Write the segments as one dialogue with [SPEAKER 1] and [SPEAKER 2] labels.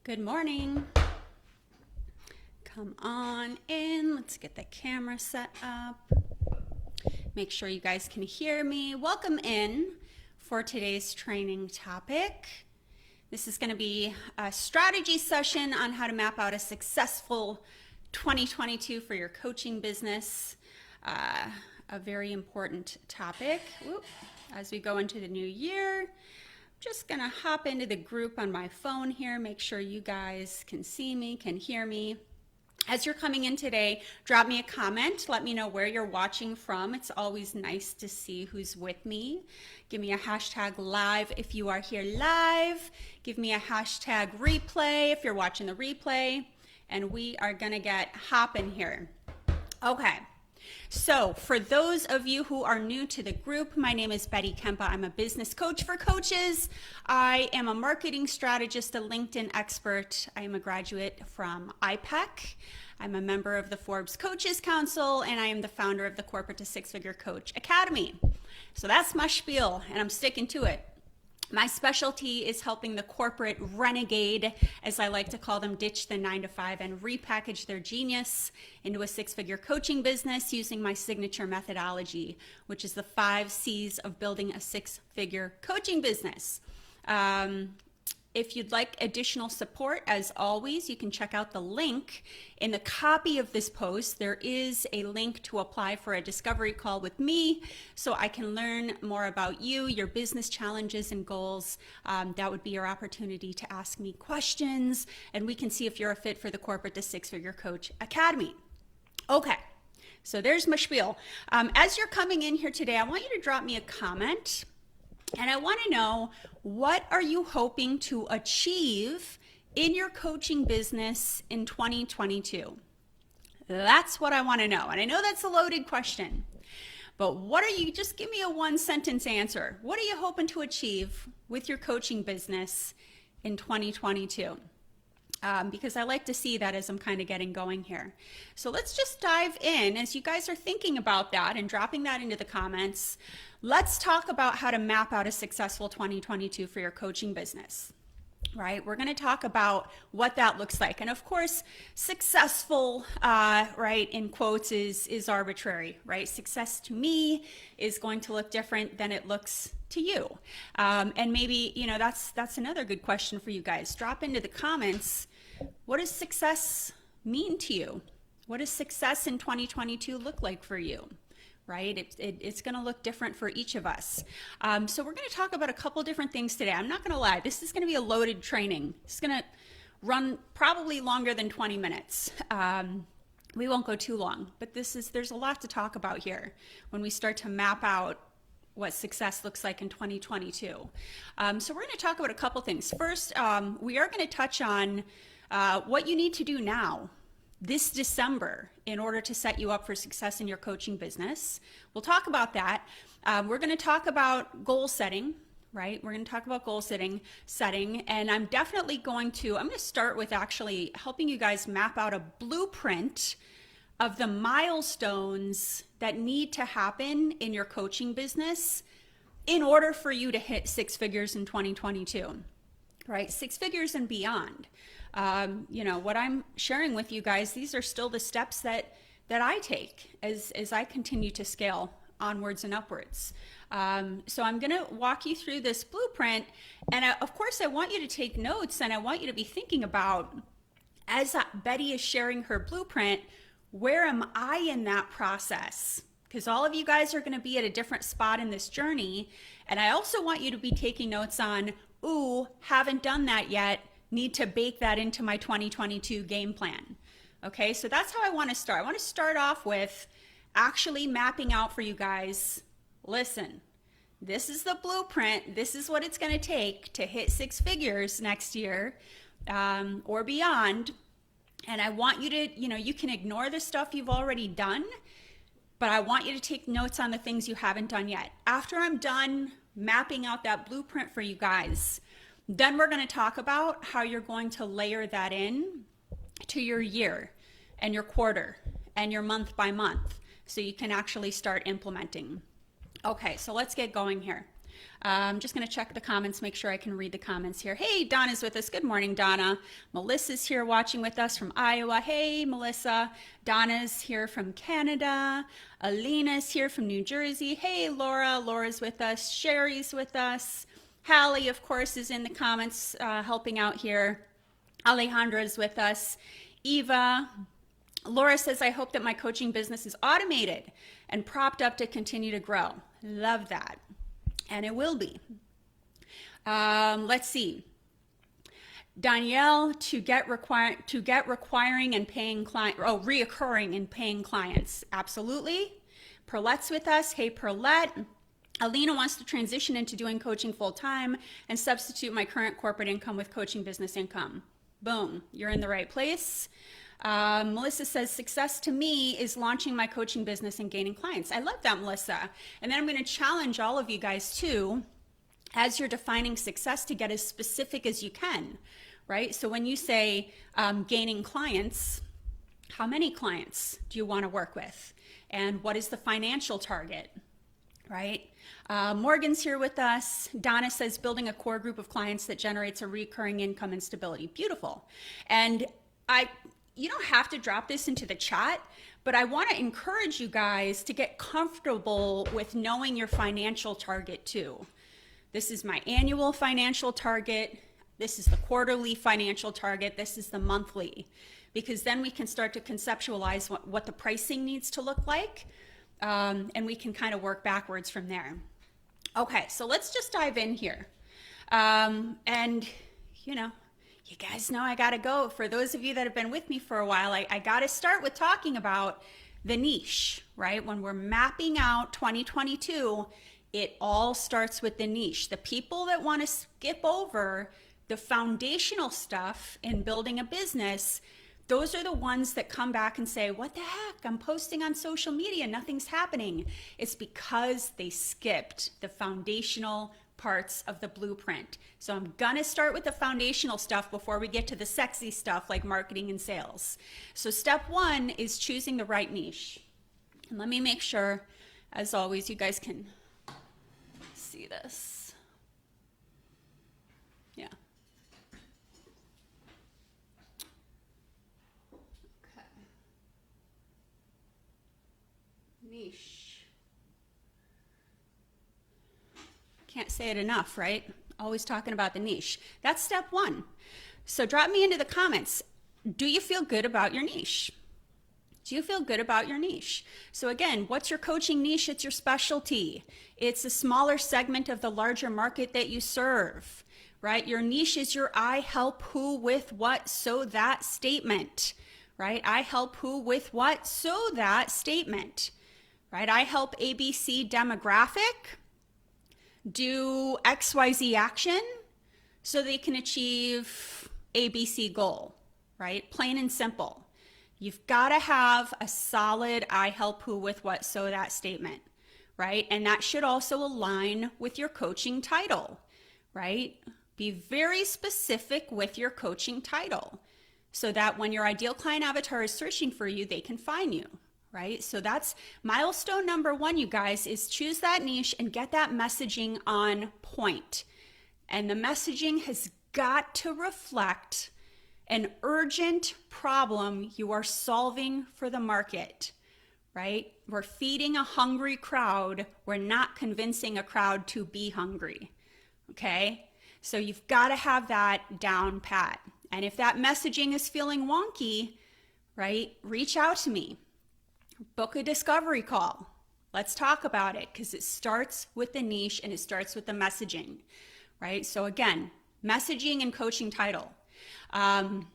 [SPEAKER 1] Good morning. Come on in. Let's get the camera set up. Make sure you guys can hear me. Welcome in for today's training topic. This is going to be a strategy session on how to map out a successful 2022 for your coaching business. A very important topic as we go into the new year. Just gonna hop into the group on my phone here, make sure you guys can see me, can hear me. As you're coming in today, drop me a comment. Let me know where you're watching from. It's always nice to see who's with me. Give me a hashtag live if you are here live. Give me a hashtag replay if you're watching the replay. And we are gonna get hopping here. Okay. So for those of you who are new to the group, my name is Betty Kempa. I'm a business coach for coaches. I am a marketing strategist, a LinkedIn expert. I am a graduate from IPEC. I'm a member of the Forbes Coaches Council, and I am the founder of the Corporate to Six-Figure Coach Academy. So that's my spiel, and I'm sticking to it. My specialty is helping the corporate renegade, as I like to call them, ditch the 9-to-5 and repackage their genius into a six-figure coaching business using my signature methodology, which is the 5 C's of building a six-figure coaching business. If you'd like additional support, as always, you can check out the link in the copy of this post. There is a link to apply for a discovery call with me so I can learn more about you, your business challenges and goals. That would be your opportunity to ask me questions, and we can see if you're a fit for the Corporate to Six-Figure Coach Academy. Okay, so there's my spiel. As you're coming in here today, I want you to drop me a comment. And I want to know, what are you hoping to achieve in your coaching business in 2022? That's what I want to know. And I know that's a loaded question, but just give me a 1-sentence answer. What are you hoping to achieve with your coaching business in 2022? Because I like to see that as I'm kind of getting going here. So let's just dive in. As you guys are thinking about that and dropping that into the comments, let's talk about how to map out a successful 2022 for your coaching business, right? We're going to talk about what that looks like. And of course, successful, right, in quotes is arbitrary, right? Success to me is going to look different than it looks to you. And maybe, that's another good question for you guys. Drop into the comments, what does success mean to you? What does success in 2022 look like for you? Right? It's going to look different for each of us. So we're going to talk about a couple different things today. I'm not going to lie. This is going to be a loaded training. It's going to run probably longer than 20 minutes. We won't go too long, but there's a lot to talk about here when we start to map out what success looks like in 2022. So we're going to talk about a couple things. First, we are going to touch on what you need to do now, this December, in order to set you up for success in your coaching business. We'll talk about that. We're going to talk about goal setting, right? We're going to talk about goal setting, and I'm definitely going to start with actually helping you guys map out a blueprint of the milestones that need to happen in your coaching business in order for you to hit 6 figures in 2022, right? 6 figures and beyond. What I'm sharing with you guys, these are still the steps that I take as I continue to scale onwards and upwards. So I'm going to walk you through this blueprint. And of course, I want you to take notes, and I want you to be thinking about, as Betty is sharing her blueprint, where am I in that process? Because all of you guys are going to be at a different spot in this journey. And I also want you to be taking notes on, haven't done that yet. Need to bake that into my 2022 game plan. Okay, so that's how I want to start. I want to start off with actually mapping out for you guys, listen, this is the blueprint. This is what it's going to take to hit 6 figures next year or beyond. And I want you to, you can ignore the stuff you've already done, but I want you to take notes on the things you haven't done yet. After I'm done mapping out that blueprint for you guys, then we're going to talk about how you're going to layer that in to your year and your quarter and your month by month so you can actually start implementing. Okay, so let's get going here. I'm just going to check the comments, make sure I can read the comments here. Hey, Donna's with us. Good morning, Donna. Melissa's here watching with us from Iowa. Hey, Melissa. Donna's here from Canada. Alina's here from New Jersey. Hey, Laura. Laura's with us. Sherry's with us. Hallie, of course, is in the comments helping out here. Alejandra's with us. Eva. Laura says, I hope that my coaching business is automated and propped up to continue to grow. Love that. And it will be. Let's see. Danielle, reoccurring and paying clients. Absolutely. Perlette's with us. Hey, Perlette. Alina wants to transition into doing coaching full time and substitute my current corporate income with coaching business income. Boom, you're in the right place. Melissa says, success to me is launching my coaching business and gaining clients. I love that, Melissa. And then I'm going to challenge all of you guys too, as you're defining success, to get as specific as you can, right? So when you say gaining clients, how many clients do you want to work with? And what is the financial target, right? Morgan's here with us. Donna says, building a core group of clients that generates a recurring income and stability. Beautiful. And you don't have to drop this into the chat, but I want to encourage you guys to get comfortable with knowing your financial target too. This is my annual financial target. This is the quarterly financial target. This is the monthly, because then we can start to conceptualize what the pricing needs to look like. And we can kind of work backwards from there. Okay, so let's just dive in here. And, you guys know I got to go. For those of you that have been with me for a while, I got to start with talking about the niche, right? When we're mapping out 2022, it all starts with the niche. The people that want to skip over the foundational stuff in building a business, those are the ones that come back and say, what the heck? I'm posting on social media, nothing's happening. It's because they skipped the foundational parts of the blueprint. So I'm gonna start with the foundational stuff before we get to the sexy stuff like marketing and sales. So step one is choosing the right niche. And let me make sure, as always, you guys can see this. Yeah. Okay. Niche. Can't say it enough, right? Always talking about the niche. That's step one. So drop me into the comments. Do you feel good about your niche? Do you feel good about your niche? So again, what's your coaching niche? It's your specialty. It's a smaller segment of the larger market that you serve, right? Your niche is your I help who with what so that statement, right? I help who with what so that statement, right? I help ABC demographic do XYZ action so they can achieve ABC goal, right? Plain and simple. You've got to have a solid I help who with what so that statement, right? And that should also align with your coaching title, right? Be very specific with your coaching title so that when your ideal client avatar is searching for you, they can find you. Right? So that's milestone number one, you guys, is choose that niche and get that messaging on point. And the messaging has got to reflect an urgent problem you are solving for the market, right? We're feeding a hungry crowd. We're not convincing a crowd to be hungry, okay? So you've got to have that down pat. And if that messaging is feeling wonky, right, reach out to me. Book a discovery call. Let's talk about it, because it starts with the niche and it starts with the messaging, right? So again, messaging and coaching title. And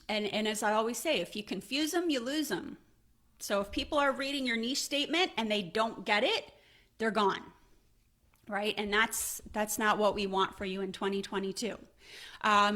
[SPEAKER 1] as I always say, if you confuse them, you lose them. So if people are reading your niche statement and they don't get it, they're gone, right? And that's not what we want for you in 2022.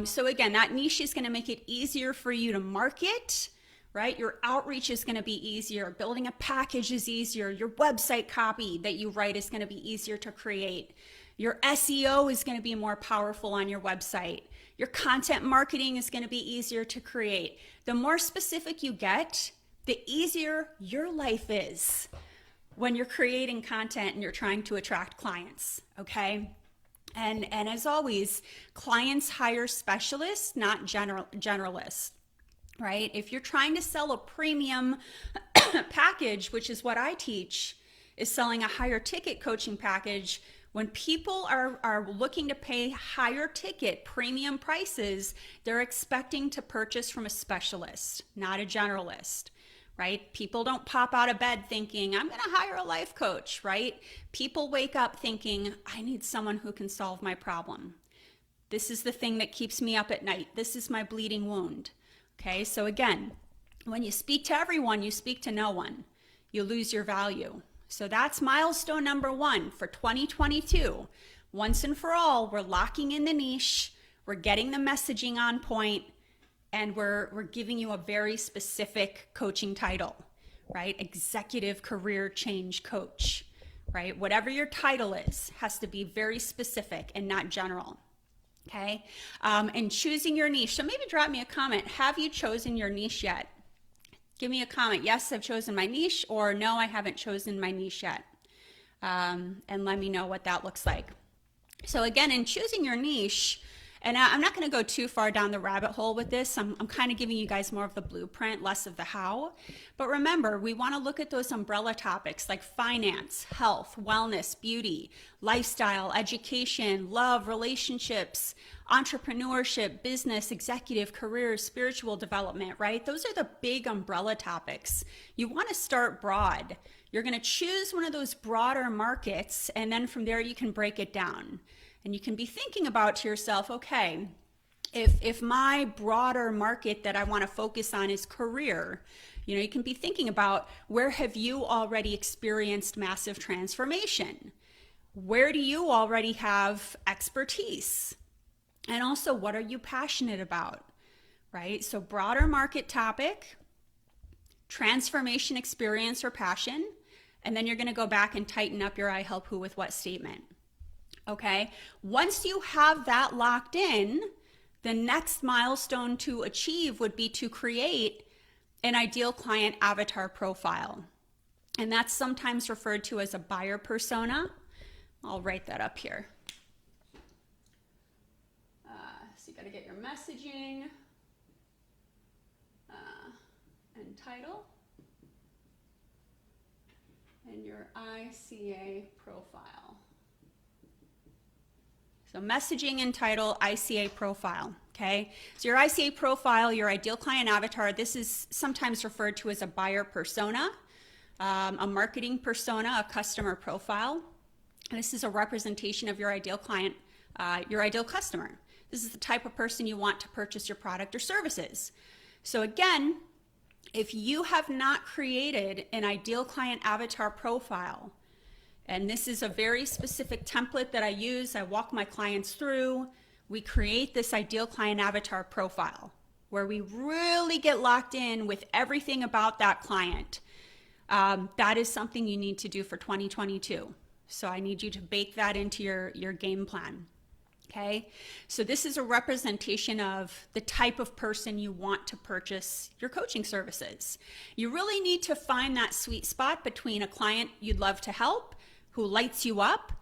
[SPEAKER 1] So again, that niche is going to make it easier for you to market, right? Your outreach is going to be easier. Building a package is easier. Your website copy that you write is going to be easier to create. Your SEO is going to be more powerful on your website. Your content marketing is going to be easier to create. The more specific you get, the easier your life is, when you're creating content and you're trying to attract clients, okay? And as always, clients hire specialists, not generalists, right? If you're trying to sell a premium package, which is what I teach, is selling a higher ticket coaching package. When people are looking to pay higher ticket premium prices, they're expecting to purchase from a specialist, not a generalist, right? People don't pop out of bed thinking, I'm going to hire a life coach, right? People wake up thinking, I need someone who can solve my problem. This is the thing that keeps me up at night. This is my bleeding wound. Okay, so again, when you speak to everyone, you speak to no one. You lose your value. So that's milestone number 1 for 2022. Once and for all, we're locking in the niche, we're getting the messaging on point, and we're giving you a very specific coaching title, right? Executive Career Change Coach, right? Whatever your title is, has to be very specific and not general. Okay, and choosing your niche. So maybe drop me a comment. Have you chosen your niche yet? Give me a comment. Yes, I've chosen my niche, or no, I haven't chosen my niche yet. And let me know what that looks like. So again, in choosing your niche, and I'm not going to go too far down the rabbit hole with this. I'm kind of giving you guys more of the blueprint, less of the how. But remember, we want to look at those umbrella topics like finance, health, wellness, beauty, lifestyle, education, love, relationships, entrepreneurship, business, executive, career, spiritual development, right? Those are the big umbrella topics. You want to start broad. You're going to choose one of those broader markets, and then from there you can break it down. And you can be thinking about to yourself, okay, if my broader market that I want to focus on is career, you can be thinking about, where have you already experienced massive transformation? Where do you already have expertise? And also, what are you passionate about, right? So broader market topic, transformation experience or passion, and then you're going to go back and tighten up your I help who with what statement. Okay, once you have that locked in, the next milestone to achieve would be to create an ideal client avatar profile. And that's sometimes referred to as a buyer persona. I'll write that up here. So you got to get your messaging and title and your ICA profile. So messaging and title, ICA profile, okay? So your ICA profile, your ideal client avatar, this is sometimes referred to as a buyer persona, a marketing persona, a customer profile. And this is a representation of your ideal client, your ideal customer. This is the type of person you want to purchase your product or services. So again, if you have not created an ideal client avatar profile, and this is a very specific template that I use, I walk my clients through, we create this ideal client avatar profile where we really get locked in with everything about that client. That is something you need to do for 2022. So I need you to bake that into your game plan. Okay, so this is a representation of the type of person you want to purchase your coaching services. You really need to find that sweet spot between a client you'd love to help, who lights you up,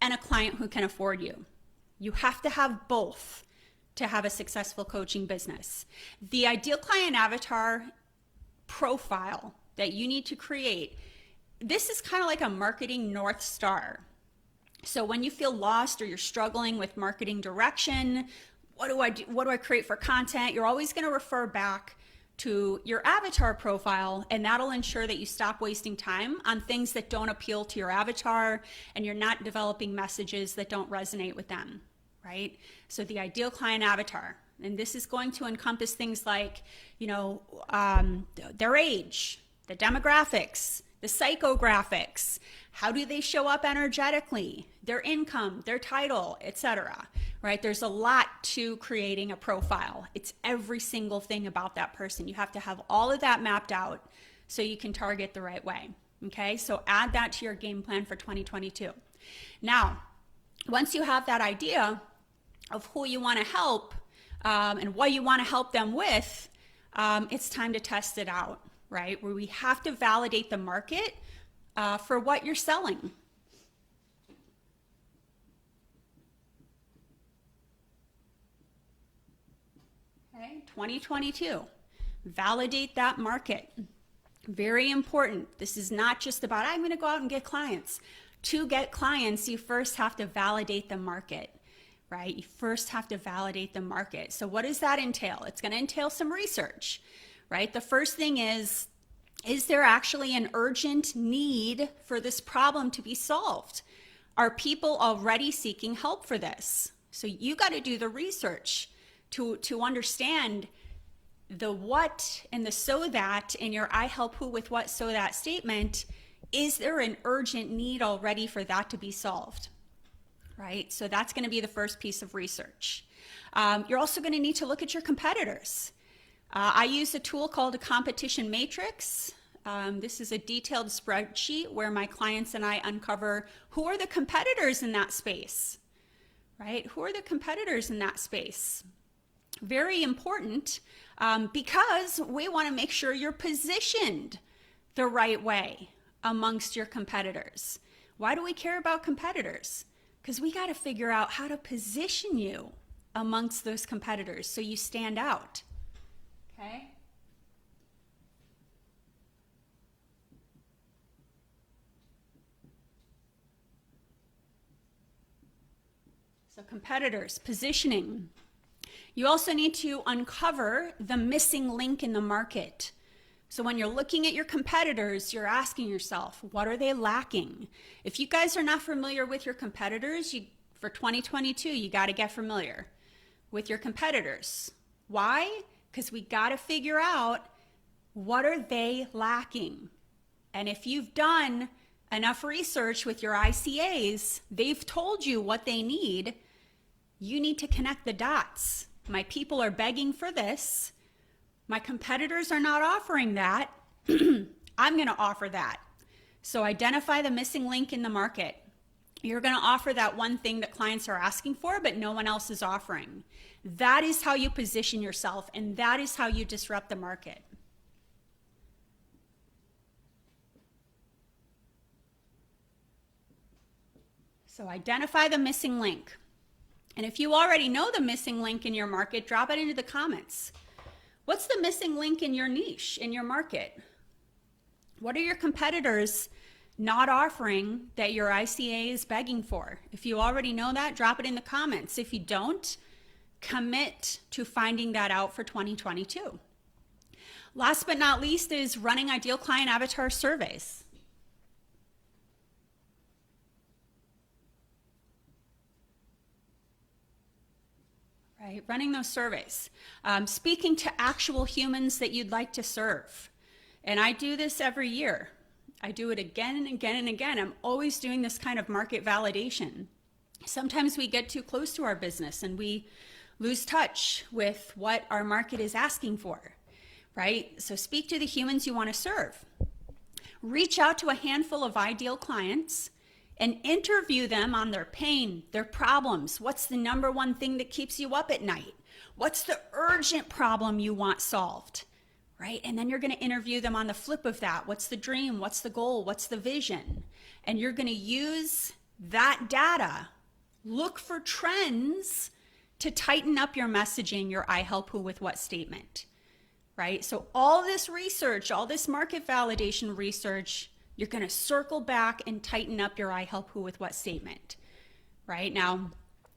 [SPEAKER 1] and a client who can afford you. You have to have both to have a successful coaching business. The ideal client avatar profile that you need to create, this is kind of like a marketing North Star. So when you feel lost or you're struggling with marketing direction, what do I do? What do I create for content? You're always going to refer back to your avatar profile, and that'll ensure that you stop wasting time on things that don't appeal to your avatar, and you're not developing messages that don't resonate with them, right? So the ideal client avatar, and this is going to encompass things like, their age, the demographics, the psychographics, how do they show up energetically, their income, their title, etc. Right? There's a lot to creating a profile. It's every single thing about that person. You have to have all of that mapped out so you can target the right way. Okay, so add that to your game plan for 2022. Now, once you have that idea of who you want to help and what you want to help them with, it's time to test it out, right? Where we have to validate the market for what you're selling. Okay, 2022, validate that market. Very important. This is not just about, I'm going to go out and get clients. To get clients, you first have to validate the market, right? You first have to validate the market. So what does that entail? It's going to entail some research, right? The first thing is there actually an urgent need for this problem to be solved? Are people already seeking help for this? So you got to do the research to understand the what and the so that in your I help who with what so that statement. Is there an urgent need already for that to be solved? Right? So that's going to be the first piece of research. You're also going to need to look at your competitors. I use a tool called a competition matrix. This is a detailed spreadsheet where my clients and I uncover who are the competitors in that space, right? Who are the competitors in that space? Very important because we want to make sure you're positioned the right way amongst your competitors. Why do we care about competitors? Because we got to figure out how to position you amongst those competitors so you stand out. Okay? So competitors, positioning. You also need to uncover the missing link in the market. So when you're looking at your competitors, you're asking yourself, what are they lacking? If you guys are not familiar with your competitors, for 2022, you got to get familiar with your competitors. Why? Because we got to figure out what are they lacking. And if you've done enough research with your ICAs, they've told you what they need. You need to connect the dots. My people are begging for this. My competitors are not offering that. I'm going to offer that. So identify the missing link in the market. You're going to offer that one thing that clients are asking for, but no one else is offering. That is how you position yourself, and that is how you disrupt the market. So identify the missing link. And if you already know the missing link in your market, drop it into the comments. What's the missing link in your niche, in your market? What are your competitors not offering that your ICA is begging for? If you already know that, drop it in the comments. If you don't, commit to finding that out for 2022. Last but not least is running ideal client avatar surveys. Right, running those surveys, speaking to actual humans that you'd like to serve. And I do this every year. I do it again and again and again. I'm always doing this kind of market validation. Sometimes we get too close to our business and we lose touch with what our market is asking for, right? So speak to the humans you want to serve. Reach out to a handful of ideal clients and interview them on their pain, their problems. What's the number one thing that keeps you up at night? What's the urgent problem you want solved, right? And then you're going to interview them on the flip of that. What's the dream? What's the goal? What's the vision? And you're going to use that data, look for trends to tighten up your messaging, your I help who with what statement, right? So all this research, all this market validation research, you're going to circle back and tighten up your I help who with what statement, right? Now,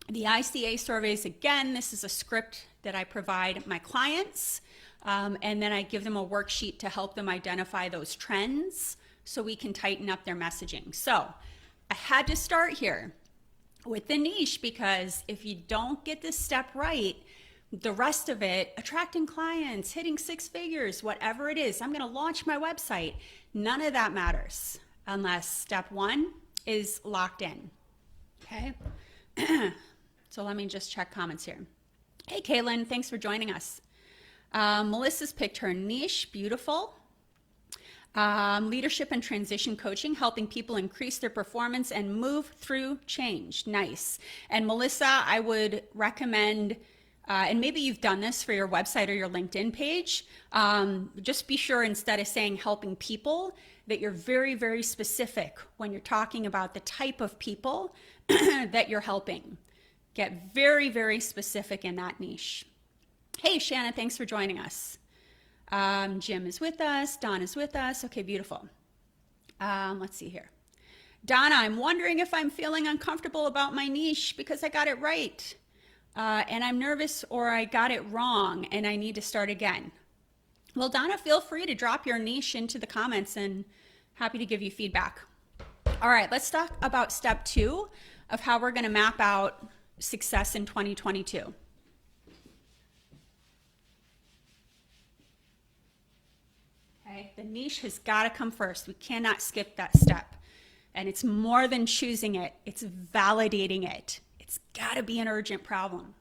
[SPEAKER 1] the ICA surveys, again, this is a script that I provide my clients, and then I give them a worksheet to help them identify those trends so we can tighten up their messaging. So I had to start here with the niche because if you don't get this step right, the rest of it, attracting clients, hitting 6 figures, whatever it is, I'm going to launch my website. None of that matters unless step 1 is locked in. Okay. So let me just check comments here. Hey, Kaylin, thanks for joining us. Melissa's picked her niche. Beautiful. Leadership and transition coaching, helping people increase their performance and move through change. Nice. And Melissa, I would recommend And maybe you've done this for your website or your LinkedIn page. Just be sure instead of saying helping people, that you're very, very specific when you're talking about the type of people that you're helping. Get very, very specific in that niche. Hey, Shannon, thanks for joining us. Jim is with us. Don is with us. Okay, beautiful. Let's see here. Donna, I'm wondering if I'm feeling uncomfortable about my niche because I got it right. And I'm nervous or I got it wrong and I need to start again. Well, Donna, feel free to drop your niche into the comments and happy to give you feedback. All right, let's talk about step 2 of how we're going to map out success in 2022. Okay, the niche has got to come first. We cannot skip that step. And it's more than choosing it, it's validating it. It's got to be an urgent problem.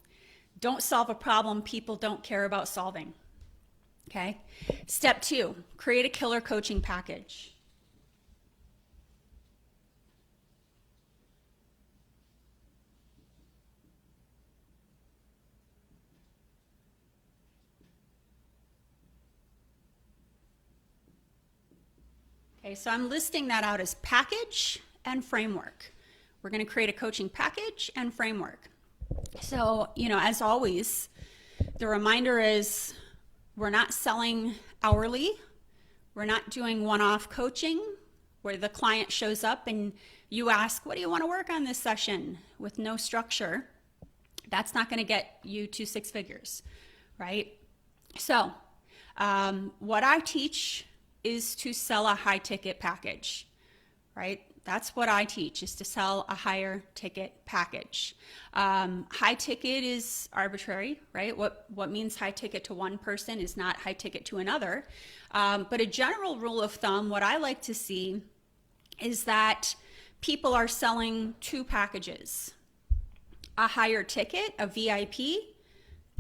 [SPEAKER 1] Don't solve a problem people don't care about solving. Okay. Step 2, create a killer coaching package. Okay, so I'm listing that out as package and framework. We're going to create a coaching package and framework. So, as always, the reminder is we're not selling hourly. We're not doing one-off coaching where the client shows up and you ask, what do you want to work on this session, with no structure. That's not going to get you to 6 figures, right? So what I teach is to sell a high ticket package, right? That's what I teach, is to sell a higher ticket package. High ticket is arbitrary, right? What means high ticket to one person is not high ticket to another. But a general rule of thumb, what I like to see is that people are selling 2 packages: a higher ticket, a VIP,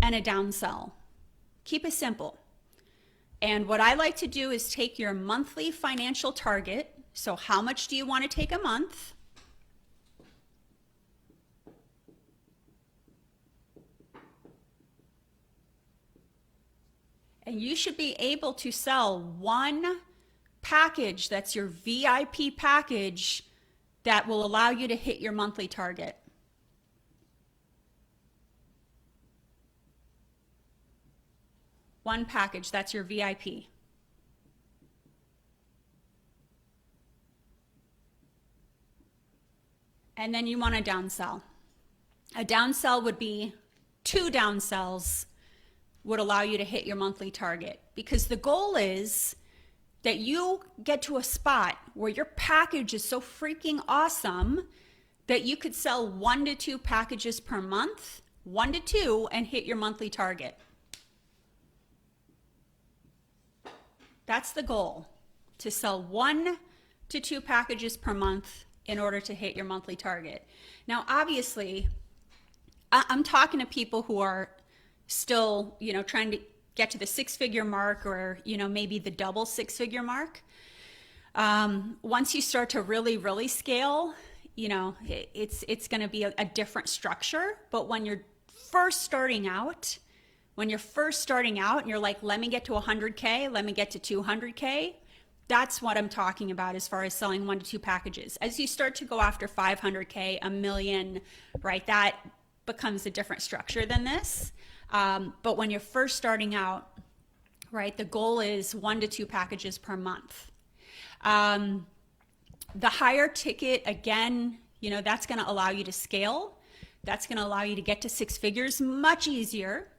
[SPEAKER 1] and a downsell. Keep it simple. And what I like to do is take your monthly financial target. So how much do you want to take a month? And you should be able to sell one package that's your VIP package that will allow you to hit your monthly target. One package, that's your VIP. And then you want a downsell. A downsell would be 2 downsells would allow you to hit your monthly target, because the goal is that you get to a spot where your package is so freaking awesome that you could sell 1 to 2 packages per month, 1 to 2, and hit your monthly target. That's the goal, to sell 1 to 2 packages per month in order to hit your monthly target. Now, obviously, I'm talking to people who are still, trying to get to the 6-figure mark, or, maybe the double 6-figure mark. Once you start to really, really scale, it's going to be a different structure. But when you're first starting out, and you're like, let me get to 100K, let me get to 200K, that's what I'm talking about as far as selling 1 to 2 packages. As you start to go after 500K, a million, right, that becomes a different structure than this. But when you're first starting out, right, the goal is 1 to 2 packages per month. The higher ticket, again, that's going to allow you to scale. That's going to allow you to get to 6 figures much easier.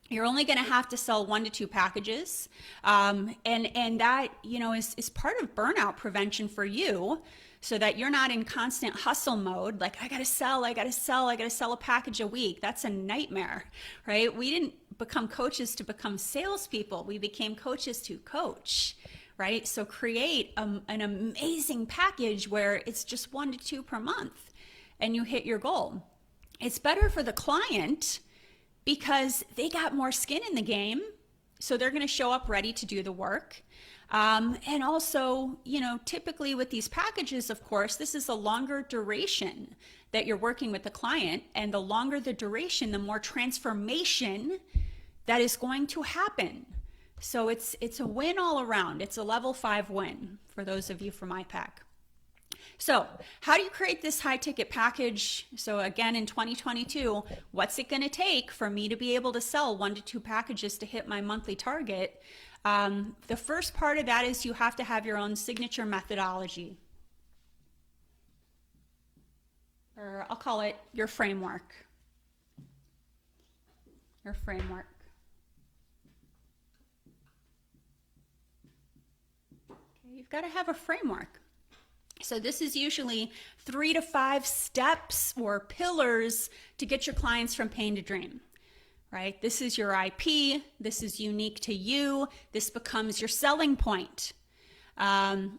[SPEAKER 1] You're only going to have to sell 1 to 2 packages. And that, is part of burnout prevention for you, so that you're not in constant hustle mode. Like, I got to sell a package a week. That's a nightmare, right? We didn't become coaches to become salespeople. We became coaches to coach, right? So create an amazing package where it's just 1 to 2 per month and you hit your goal. It's better for the client because they got more skin in the game. So they're going to show up ready to do the work. And also, typically with these packages, of course, this is a longer duration that you're working with the client. And the longer the duration, the more transformation that is going to happen. So it's a win all around. It's a level 5 win for those of you from IPAC. So how do you create this high ticket package? So again, in 2022, what's it going to take for me to be able to sell 1 to 2 packages to hit my monthly target? The first part of that is you have to have your own signature methodology, or I'll call it your framework. Your framework. Okay, you've got to have a framework. So this is usually 3 to 5 steps or pillars to get your clients from pain to dream, right? This is your IP. This is unique to you. This becomes your selling point. Well,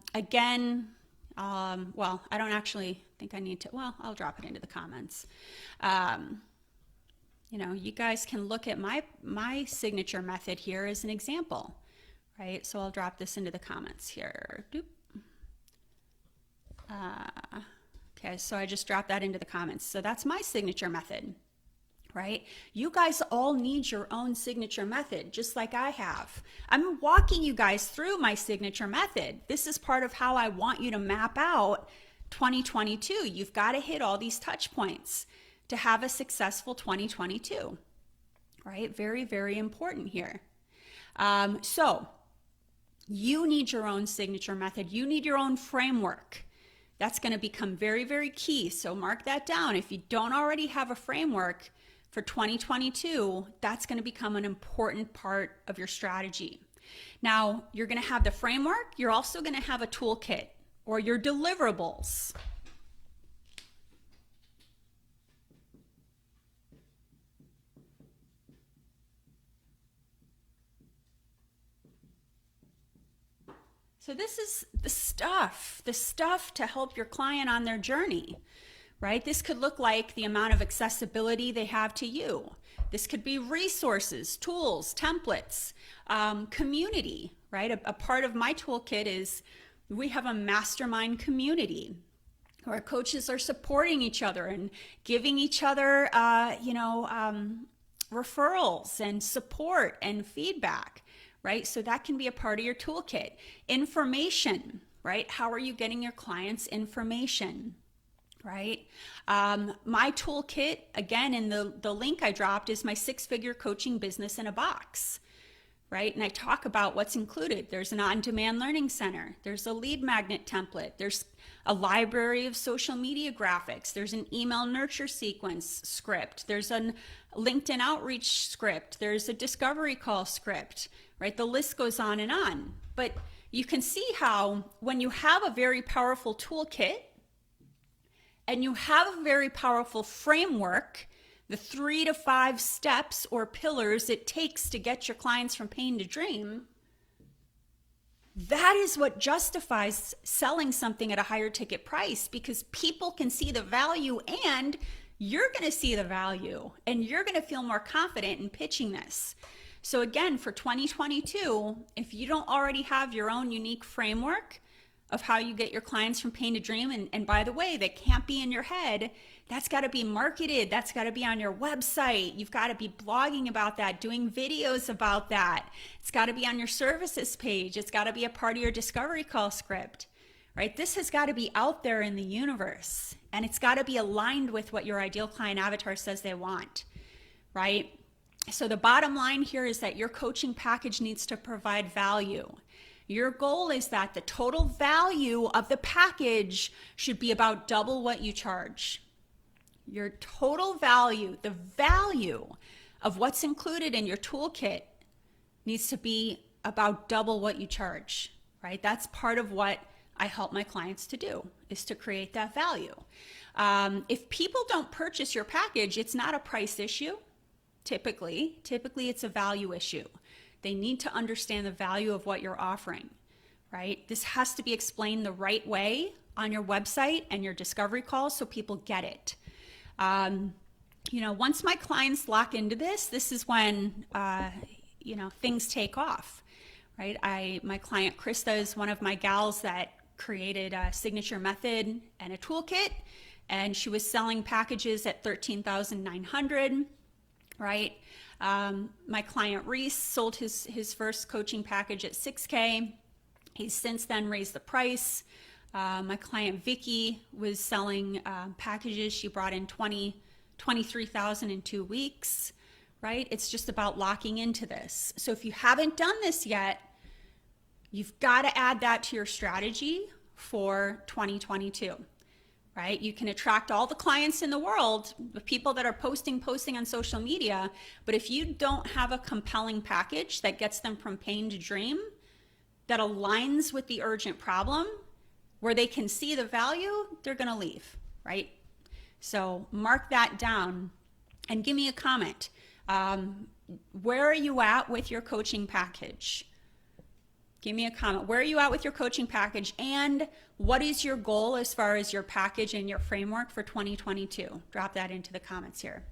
[SPEAKER 1] I don't actually think I need to, I'll drop it into the comments. You guys can look at my signature method here as an example, right? So I'll drop this into the comments here. Doop. Okay, so I just dropped that into the comments. So that's my signature method, right? You guys all need your own signature method, just like I have. I'm walking you guys through my signature method. This is part of how I want you to map out 2022. You've got to hit all these touch points to have a successful 2022, right? Very, very important here. So you need your own signature method. You need your own framework. That's going to become very, very key. So mark that down. If you don't already have a framework for 2022, that's going to become an important part of your strategy. Now, you're going to have the framework. You're also going to have a toolkit or your deliverables. So this is the stuff to help your client on their journey, right? This could look like the amount of accessibility they have to you. This could be resources, tools, templates, community, right? A part of my toolkit is we have a mastermind community where coaches are supporting each other and giving each other, referrals and support and feedback. Right? So that can be a part of your toolkit. Information, right? How are you getting your clients information, right? My toolkit, again, in the link I dropped, is my 6-figure coaching business in a box, right? And I talk about what's included. There's an on-demand learning center. There's a lead magnet template. There's a library of social media graphics. There's an email nurture sequence script. There's a LinkedIn outreach script. There's a discovery call script, right? The list goes on and on. But you can see how when you have a very powerful toolkit and you have a very powerful framework, the 3 to 5 steps or pillars it takes to get your clients from pain to dream, that is what justifies selling something at a higher ticket price, because people can see the value and you're going to see the value and you're going to feel more confident in pitching this. So again, for 2022, if you don't already have your own unique framework of how you get your clients from pain to dream, and by the way, that can't be in your head, that's got to be marketed. That's got to be on your website. You've got to be blogging about that, doing videos about that. It's got to be on your services page. It's got to be a part of your discovery call script, right? This has got to be out there in the universe, and it's got to be aligned with what your ideal client avatar says they want, right? So the bottom line here is that your coaching package needs to provide value. Your goal is that the total value of the package should be about double what you charge. Your total value, the value of what's included in your toolkit, needs to be about double what you charge, right? That's part of what I help my clients to do, is to create that value. If people don't purchase your package, it's not a price issue. Typically it's a value issue. They need to understand the value of what you're offering, right? This has to be explained the right way on your website and your discovery calls so people get it. Once my clients lock into this is when, things take off, right? My client Krista is one of my gals that created a signature method and a toolkit, and she was selling packages at $13,900, right? My client Reese sold his first coaching package at $6K. He's since then raised the price. My client Vicky was selling packages. She brought in $23,000 in 2 weeks, right? It's just about locking into this. So if you haven't done this yet, you've got to add that to your strategy for 2022, right? You can attract all the clients in the world, the people that are posting on social media, but if you don't have a compelling package that gets them from pain to dream, that aligns with the urgent problem, where they can see the value, they're going to leave, right? So mark that down and give me a comment. Where are you at with your coaching package? Give me a comment. Where are you at with your coaching package? And what is your goal as far as your package and your framework for 2022? Drop that into the comments here.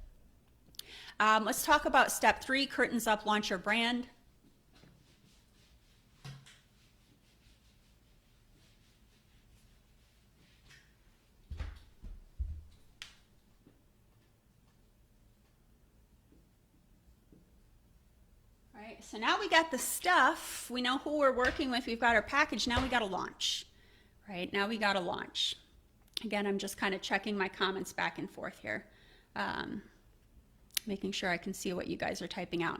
[SPEAKER 1] Let's talk about step 3, curtains up, launch your brand. So now we got the stuff, we know who we're working with, we've got our package, now we got to launch, right? Now we got to launch. Again, I'm just kind of checking my comments back and forth here, making sure I can see what you guys are typing out.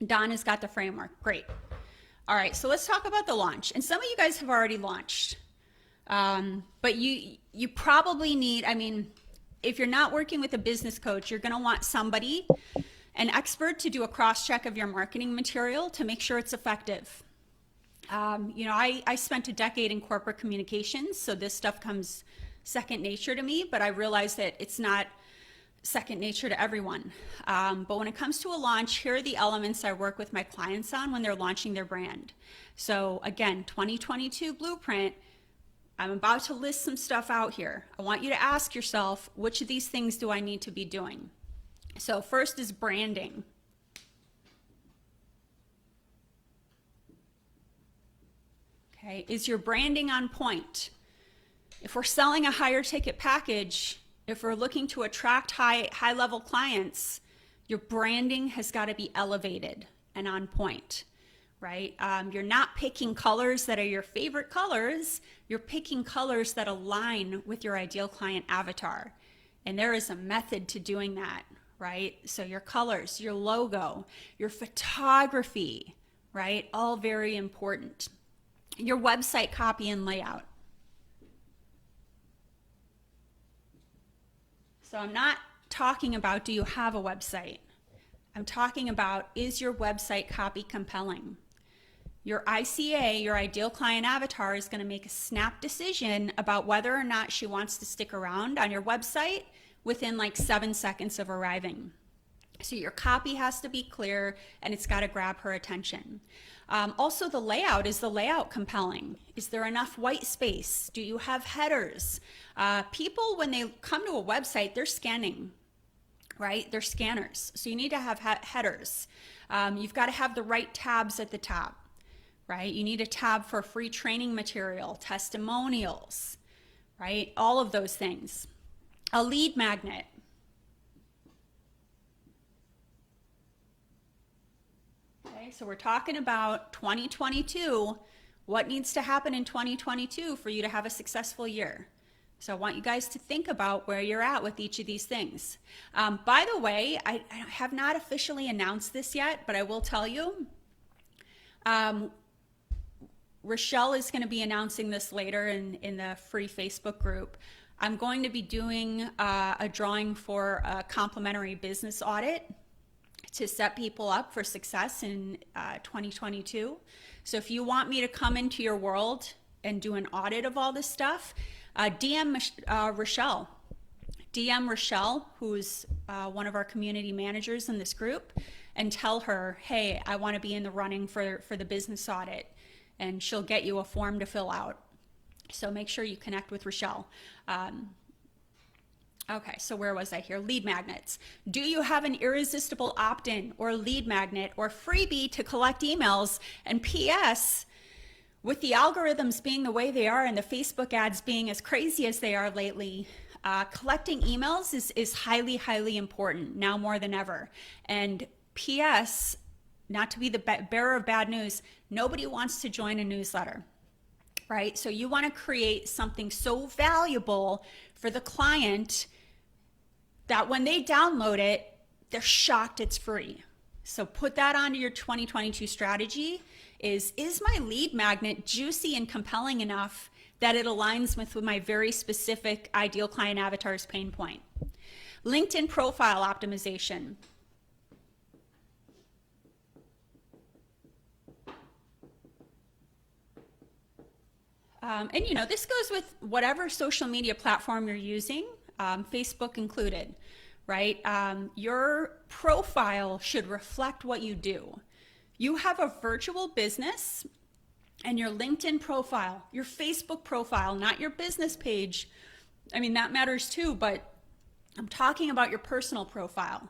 [SPEAKER 1] Don has got the framework, great. All right, so let's talk about the launch. And some of you guys have already launched, but you probably need, if you're not working with a business coach, you're going to want somebody, an expert, to do a cross-check of your marketing material to make sure it's effective. I spent a decade in corporate communications, so this stuff comes second nature to me, but I realize that it's not second nature to everyone. But when it comes to a launch, here are the elements I work with my clients on when they're launching their brand. So again, 2022 blueprint, I'm about to list some stuff out here. I want you to ask yourself, which of these things do I need to be doing? So first is branding. Okay, is your branding on point? If we're selling a higher ticket package, if we're looking to attract high level clients, your branding has got to be elevated and on point, right? You're not picking colors that are your favorite colors. You're picking colors that align with your ideal client avatar. And there is a method to doing that, right? So your colors, your logo, your photography, right? All very important. Your website copy and layout. So I'm not talking about, do you have a website? I'm talking about, is your website copy compelling? Your ICA, your ideal client avatar, is going to make a snap decision about whether or not she wants to stick around on your website within like 7 seconds of arriving. So your copy has to be clear and it's got to grab her attention. Also the layout, is the layout compelling? Is there enough white space? Do you have headers? People, when they come to a website, they're scanning, right? They're scanners. So you need to have headers. You've got to have the right tabs at the top, right? You need a tab for free training material, testimonials, right? All of those things. A lead magnet. Okay, so we're talking about 2022. What needs to happen in 2022 for you to have a successful year? So I want you guys to think about where you're at with each of these things. By the way, I have not officially announced this yet, but I will tell you. Rochelle is going to be announcing this later in the free Facebook group. I'm going to be doing a drawing for a complimentary business audit to set people up for success in 2022. So if you want me to come into your world and do an audit of all this stuff, DM Rochelle. DM Rochelle, who's one of our community managers in this group, and tell her, hey, I want to be in the running for the business audit. And she'll get you a form to fill out. So make sure you connect with Rochelle. Okay, so where was I here? Lead magnets. Do you have an irresistible opt-in or lead magnet or freebie to collect emails? And P.S., with the algorithms being the way they are and the Facebook ads being as crazy as they are lately, collecting emails is highly, highly important now more than ever. And P.S., not to be the bearer of bad news, nobody wants to join a newsletter, right? So you want to create something so valuable for the client that when they download it, they're shocked it's free. So put that onto your 2022 strategy. Is my lead magnet juicy and compelling enough that it aligns with my very specific ideal client avatar's pain point? LinkedIn profile optimization. And this goes with whatever social media platform you're using, Facebook included, right? Your profile should reflect what you do. You have a virtual business, and your LinkedIn profile, your Facebook profile, not your business page. I mean, that matters too, but I'm talking about your personal profile.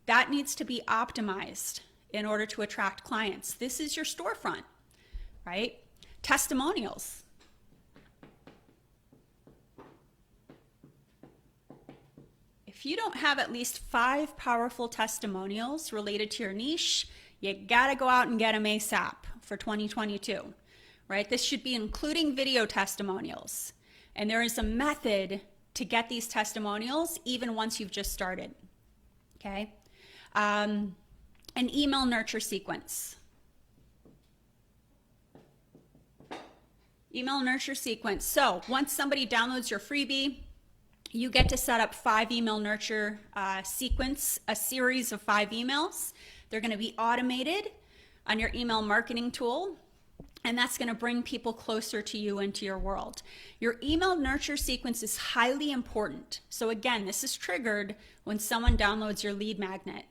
[SPEAKER 1] That needs to be optimized in order to attract clients. This is your storefront, right? Testimonials. If you don't have at least 5 powerful testimonials related to your niche, you gotta go out and get them ASAP for 2022, right? This should be including video testimonials. And there is a method to get these testimonials even once you've just started, okay? An email nurture sequence. Email nurture sequence. So once somebody downloads your freebie, you get to set up 5 email nurture sequence, a series of 5 emails. They're going to be automated on your email marketing tool, and that's going to bring people closer to you and to your world. Your email nurture sequence is highly important. So again, this is triggered when someone downloads your lead magnet.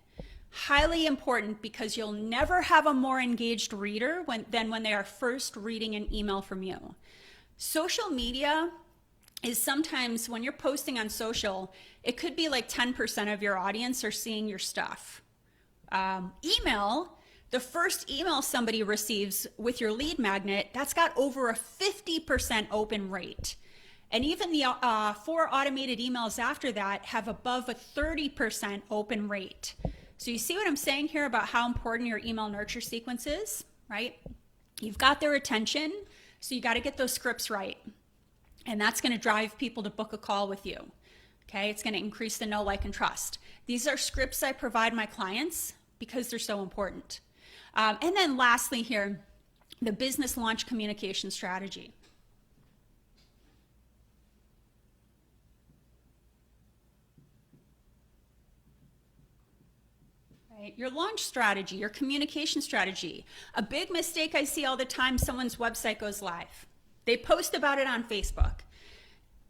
[SPEAKER 1] Highly important because you'll never have a more engaged reader than when they are first reading an email from you. Social media is sometimes when you're posting on social, it could be like 10% of your audience are seeing your stuff. Email, the first email somebody receives with your lead magnet, that's got over a 50% open rate. And even the 4 automated emails after that have above a 30% open rate. So you see what I'm saying here about how important your email nurture sequence is, right? You've got their attention, so you got to get those scripts right. And that's going to drive people to book a call with you. Okay, it's going to increase the know, like, and trust. These are scripts I provide my clients because they're so important. And then lastly here, the business launch communication strategy. Right, your launch strategy, your communication strategy. A big mistake I see all the time, someone's website goes live. They post about it on Facebook,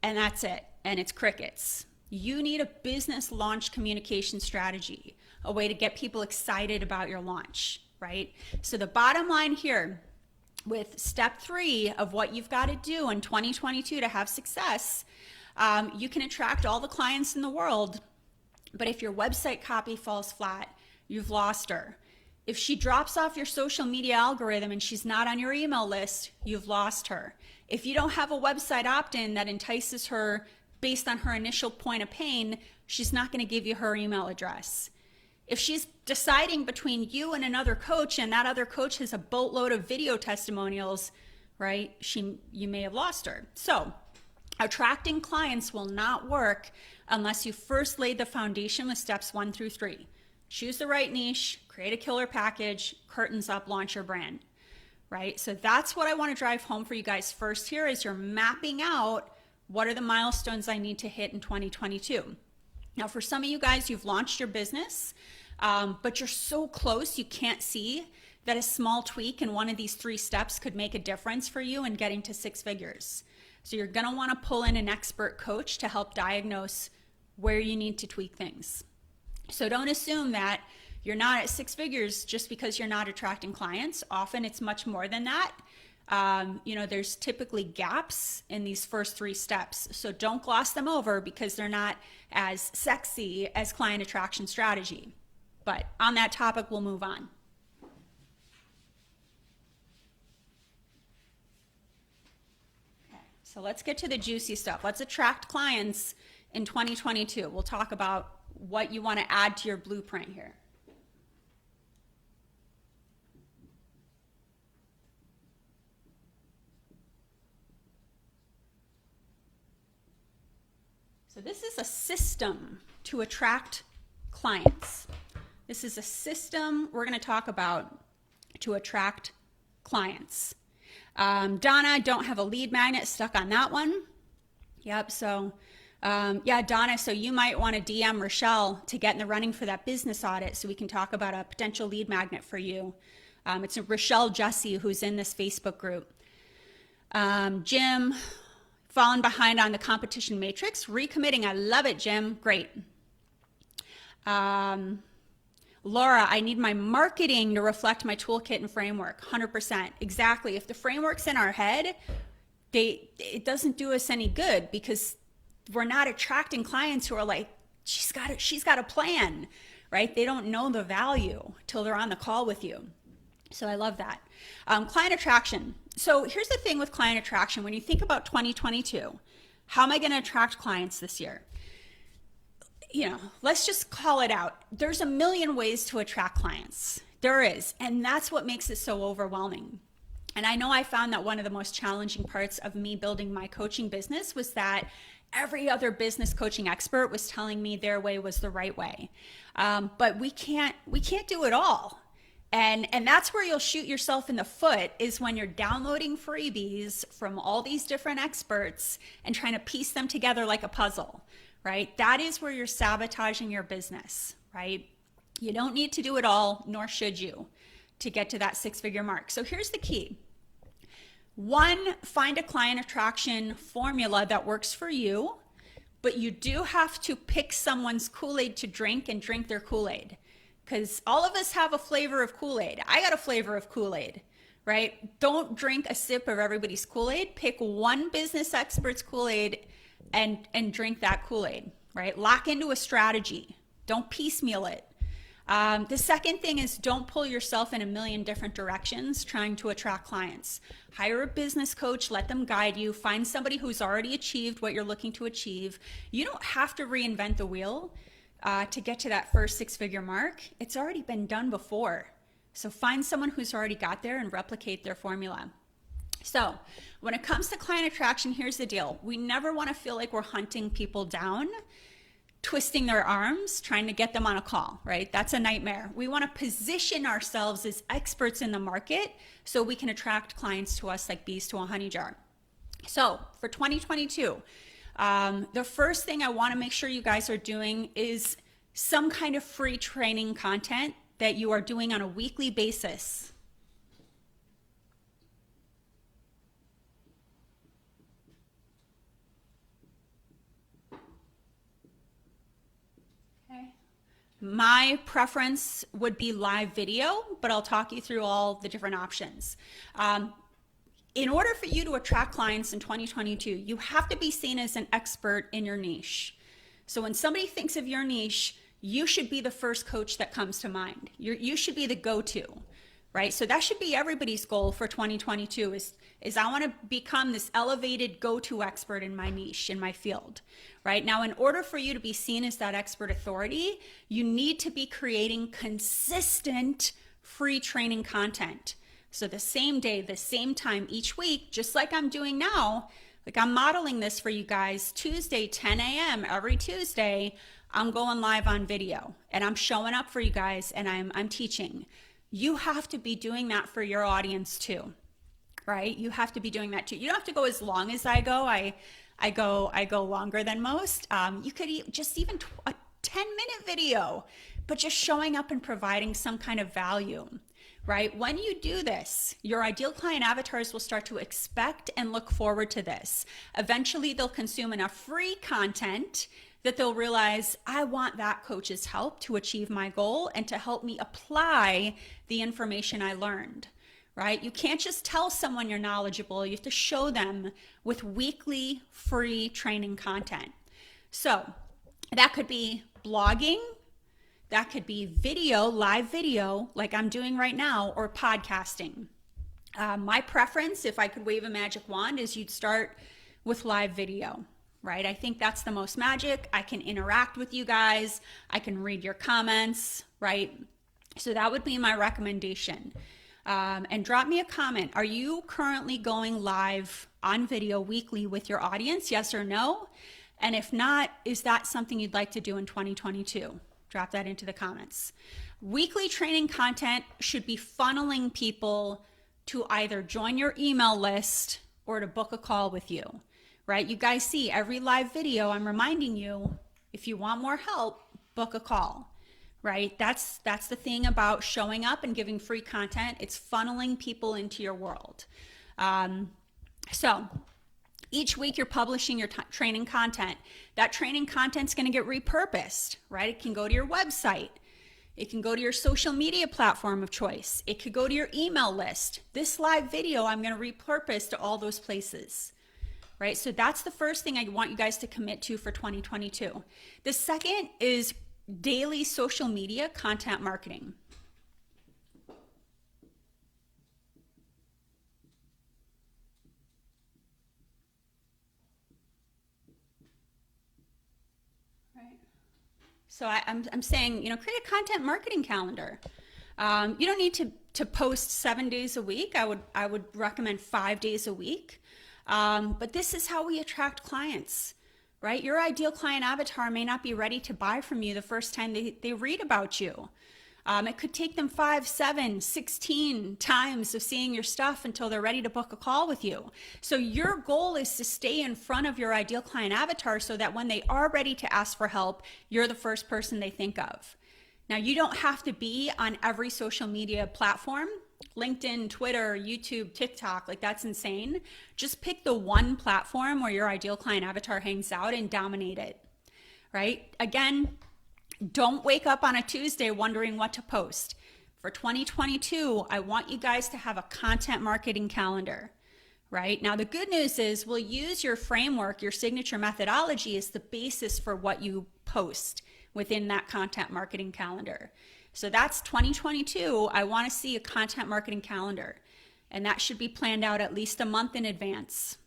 [SPEAKER 1] and that's it, and it's crickets. You need a business launch communication strategy, a way to get people excited about your launch, right? So the bottom line here, with step 3 of what you've got to do in 2022 to have success, you can attract all the clients in the world, but if your website copy falls flat, you've lost her. If she drops off your social media algorithm and she's not on your email list, you've lost her. If you don't have a website opt-in that entices her based on her initial point of pain, she's not going to give you her email address. If she's deciding between you and another coach and that other coach has a boatload of video testimonials, right, you may have lost her. So attracting clients will not work unless you first laid the foundation with steps 1 through 3. Choose the right niche, create a killer package, curtains up, launch your brand, right? So that's what I want to drive home for you guys first here is you're mapping out what are the milestones I need to hit in 2022. Now, for some of you guys, you've launched your business, but you're so close you can't see that a small tweak in one of these 3 steps could make a difference for you in getting to 6 figures. So you're going to want to pull in an expert coach to help diagnose where you need to tweak things. So don't assume that you're not at 6 figures just because you're not attracting clients. Often it's much more than that. There's typically gaps in these first 3 steps. So don't gloss them over because they're not as sexy as client attraction strategy. But on that topic, we'll move on. Okay, so let's get to the juicy stuff. Let's attract clients in 2022. We'll talk about what you want to add to your blueprint here. So this is a system to attract clients. This is a system we're going to talk about to attract clients. Donna, don't have a lead magnet, stuck on that one. Yep, so Donna, so you might want to DM Rochelle to get in the running for that business audit so we can talk about a potential lead magnet for you. It's Rochelle Jesse who's in this Facebook group. Jim, fallen behind on the competition matrix, recommitting. I love it, Jim. Great. Laura, I need my marketing to reflect my toolkit and framework. 100%. Exactly. If the framework's in our head, it doesn't do us any good because we're not attracting clients who are like, she's got a plan, right? They don't know the value till they're on the call with you. So I love that. Client attraction. So here's the thing with client attraction. When you think about 2022, how am I going to attract clients this year? Let's just call it out. There's a million ways to attract clients. There is. And that's what makes it so overwhelming. And I know I found that one of the most challenging parts of me building my coaching business was that every other business coaching expert was telling me their way was the right way. But we can't do it all. And that's where you'll shoot yourself in the foot, is when you're downloading freebies from all these different experts and trying to piece them together like a puzzle, right? That is where you're sabotaging your business, right? You don't need to do it all, nor should you, to get to that 6-figure mark. So here's the key. 1, find a client attraction formula that works for you, but you do have to pick someone's Kool-Aid to drink and drink their Kool-Aid. Because all of us have a flavor of Kool-Aid. I got a flavor of Kool-Aid, right? Don't drink a sip of everybody's Kool-Aid. Pick one business expert's Kool-Aid and drink that Kool-Aid, right? Lock into a strategy. Don't piecemeal it. The second thing is, don't pull yourself in a million different directions trying to attract clients. Hire a business coach, let them guide you. Find somebody who's already achieved what you're looking to achieve. You don't have to reinvent the wheel to get to that first 6-figure mark. It's already been done before. So find someone who's already got there and replicate their formula. So when it comes to client attraction, here's the deal. We never want to feel like we're hunting people down, twisting their arms, trying to get them on a call, right? That's a nightmare. We want to position ourselves as experts in the market so we can attract clients to us like bees to a honey jar. So for 2022, the first thing I want to make sure you guys are doing is some kind of free training content that you are doing on a weekly basis. Okay. My preference would be live video, but I'll talk you through all the different options. In order for you to attract clients in 2022, you have to be seen as an expert in your niche. So when somebody thinks of your niche, you should be the first coach that comes to mind. You should be the go-to, right? So that should be everybody's goal for 2022 is I want to become this elevated go-to expert in my niche, in my field, right? Now, in order for you to be seen as that expert authority, you need to be creating consistent free training content. So the same day, the same time each week, just like I'm doing now, like I'm modeling this for you guys, Tuesday, 10 a.m. every Tuesday, I'm going live on video and I'm showing up for you guys and I'm teaching. You have to be doing that for your audience too, right? You have to be doing that too. You don't have to go as long as I go. I go longer than most. You could just even a 10-minute video, but just showing up and providing some kind of value. Right? When you do this, your ideal client avatars will start to expect and look forward to this. Eventually, they'll consume enough free content that they'll realize, I want that coach's help to achieve my goal and to help me apply the information I learned. right? You can't just tell someone you're knowledgeable. You have to show them with weekly free training content. So that could be blogging, that could be video, live video, like I'm doing right now, or podcasting. My preference, if I could wave a magic wand, is you'd start with live video, right? I think that's the most magic. I can interact with you guys. I can read your comments, right? So that would be my recommendation. And drop me a comment. Are you currently going live on video weekly with your audience? Yes or no? And if not, is that something you'd like to do in 2022? Drop that into the comments. Weekly training content should be funneling people to either join your email list or to book a call with you, right? You guys see every live video, I'm reminding you, if you want more help, book a call, right? That's the thing about showing up and giving free content. It's funneling people into your world. So each week you're publishing your training content. That training content's going to get repurposed, right? It can go to your website. It can go to your social media platform of choice. It could go to your email list. This live video, I'm going to repurpose to all those places, right? So that's the first thing I want you guys to commit to for 2022. The second is daily social media content marketing. So I'm saying, create a content marketing calendar. You don't need to post 7 days a week. I would recommend 5 days a week. But this is how we attract clients, right? Your ideal client avatar may not be ready to buy from you the first time they read about you. It could take them 5, 7, 16 times of seeing your stuff until they're ready to book a call with you. So your goal is to stay in front of your ideal client avatar so that when they are ready to ask for help, you're the first person they think of. Now, you don't have to be on every social media platform, LinkedIn, Twitter, YouTube, TikTok, like that's insane. Just pick the one platform where your ideal client avatar hangs out and dominate it, right? Again, don't wake up on a Tuesday wondering what to post. For 2022, I want you guys to have a content marketing calendar, right? Now, the good news is we'll use your framework, your signature methodology as the basis for what you post within that content marketing calendar. So that's 2022. I want to see a content marketing calendar, and that should be planned out at least a month in advance,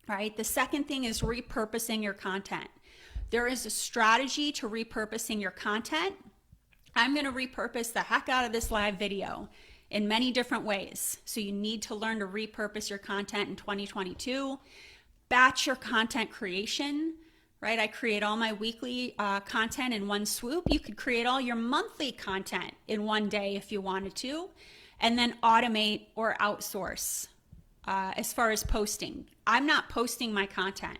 [SPEAKER 1] right? The second thing is repurposing your content. There is a strategy to repurposing your content. I'm going to repurpose the heck out of this live video in many different ways. So you need to learn to repurpose your content in 2022. Batch your content creation, right? I create all my weekly content in one swoop. You could create all your monthly content in one day if you wanted to, and then automate or outsource as far as posting. I'm not posting my content.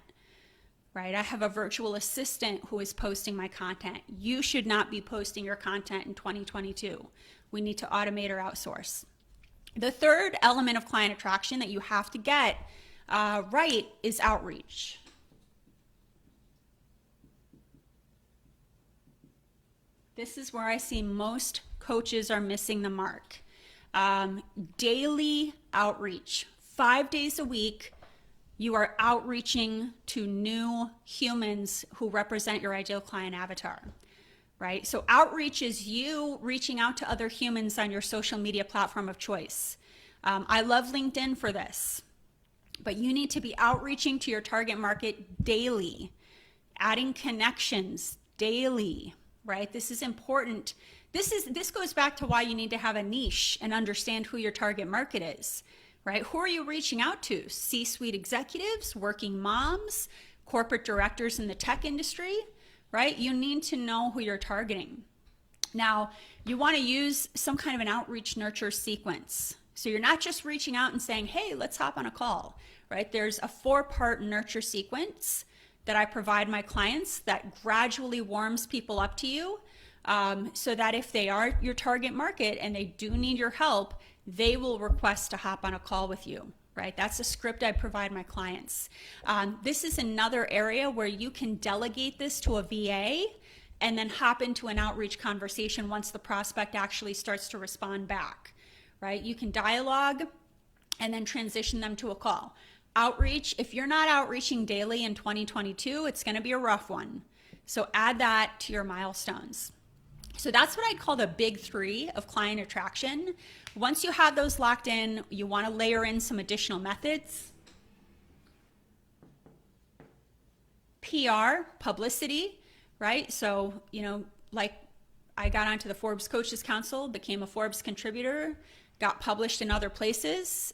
[SPEAKER 1] Right? I have a virtual assistant who is posting my content. You should not be posting your content in 2022. We need to automate or outsource. The third element of client attraction that you have to get right is outreach. This is where I see most coaches are missing the mark. Daily outreach, 5 days a week. You are outreaching to new humans who represent your ideal client avatar, right? So outreach is you reaching out to other humans on your social media platform of choice. I love LinkedIn for this, but you need to be outreaching to your target market daily, adding connections daily, right? This is important. This goes back to why you need to have a niche and understand who your target market is. Right? Who are you reaching out to? C-suite executives, working moms, corporate directors in the tech industry, right? You need to know who you're targeting. Now, you want to use some kind of an outreach nurture sequence. So you're not just reaching out and saying, hey, let's hop on a call, right? There's a 4-part nurture sequence that I provide my clients that gradually warms people up to you so that if they are your target market and they do need your help, they will request to hop on a call with you, right? That's a script I provide my clients. This is another area where you can delegate this to a VA and then hop into an outreach conversation once the prospect actually starts to respond back, right? You can dialogue and then transition them to a call. Outreach, if you're not outreaching daily in 2022, it's going to be a rough one. So add that to your milestones. So that's what I call the big three of client attraction. Once you have those locked in, you want to layer in some additional methods. PR, publicity, right? So, like I got onto the Forbes Coaches Council, became a Forbes contributor, got published in other places.